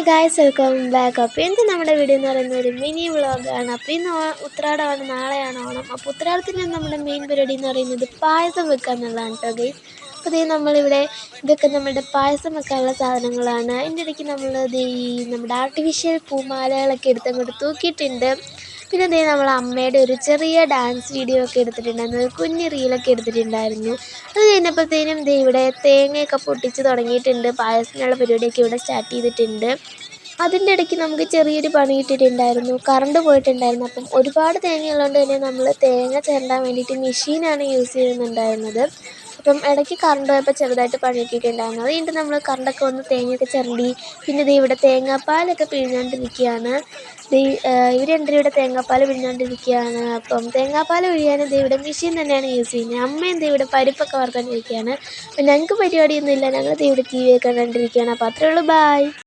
Hi guys, welcome back. അപ്പോൾ ഇന്ന് നമ്മുടെ വീഡിയോ എന്ന് പറയുന്നത് ഒരു മിനി വ്ളോഗാണ്. അപ്പോൾ ഇന്ന് ഉത്രാടമാണ്, നാളെയാണ് ഓണം. അപ്പോൾ ഉത്രാടത്തിന് നമ്മുടെ മെയിൻ പരിപാടി എന്ന് പറയുന്നത് പായസം വെക്കുക എന്നുള്ളതാണ് കേട്ടോ ഗൈസ്. അപ്പോൾ നമ്മളിവിടെ ഇതൊക്കെ നമ്മുടെ പായസം വെക്കാനുള്ള സാധനങ്ങളാണ്. അതിൻ്റെ ഇടയ്ക്ക് നമ്മൾ നമ്മുടെ ആർട്ടിഫിഷ്യൽ പൂമാലകളൊക്കെ എടുത്തങ്ങോട്ട് തൂക്കിയിട്ടുണ്ട്. പിന്നെ നമ്മൾ അമ്മയുടെ ഒരു ചെറിയ ഡാൻസ് വീഡിയോ ഒക്കെ എടുത്തിട്ടുണ്ടായിരുന്നു, ഒരു കുഞ്ഞ് റീലൊക്കെ എടുത്തിട്ടുണ്ടായിരുന്നു. അത് കഴിഞ്ഞപ്പോഴത്തേനും ഇവിടെ തേങ്ങയൊക്കെ പൊട്ടിച്ച് തുടങ്ങിയിട്ടുണ്ട്. പായസത്തിനുള്ള പരിപാടിയൊക്കെ ഇവിടെ സ്റ്റാർട്ട് ചെയ്തിട്ടുണ്ട്. അതിൻ്റെ ഇടയ്ക്ക് നമുക്ക് ചെറിയൊരു പണി കിട്ടിയിട്ടുണ്ടായിരുന്നു, കറണ്ട് പോയിട്ടുണ്ടായിരുന്നു. അപ്പം ഒരുപാട് തേങ്ങ ഉള്ളതുകൊണ്ട് തന്നെ നമ്മൾ തേങ്ങ ചിരണ്ടാൻ വേണ്ടിയിട്ട് മെഷീനാണ് യൂസ് ചെയ്യുന്നുണ്ടായിരുന്നത്. അപ്പം ഇടയ്ക്ക് കറണ്ട് പോയപ്പോൾ ചെറുതായിട്ട് പണി കിട്ടിയിട്ടുണ്ടായിരുന്നു. അത് കഴിഞ്ഞിട്ട് നമ്മൾ കറണ്ടൊക്കെ വന്ന് തേങ്ങയൊക്കെ ചിരണ്ടി. പിന്നെ ഇവിടെ തേങ്ങാപ്പാലൊക്കെ പിഴിഞ്ഞുകൊണ്ടിരിക്കുകയാണ്. ഇവർ രണ്ടുപേരും ഇവിടെ തേങ്ങാപ്പാൽ പിഴിഞ്ഞുകൊണ്ടിരിക്കുകയാണ്. അപ്പം തേങ്ങാപ്പാൽ പിഴിയാൻ ഇവിടെ മെഷീൻ തന്നെയാണ് യൂസ് ചെയ്യുന്നത്. അമ്മയും ഇവിടെ പരിപ്പൊക്കെ വറുത്തുകൊണ്ടിരിക്കുകയാണ്. അപ്പം ഞങ്ങൾക്ക് പരിപാടിയൊന്നുമില്ല, ഞങ്ങൾ ഇവിടെ TV ഒക്കെ കണ്ടിരിക്കുകയാണ്. അപ്പോൾ അത്രയേ ഉള്ളൂ, ബായ്.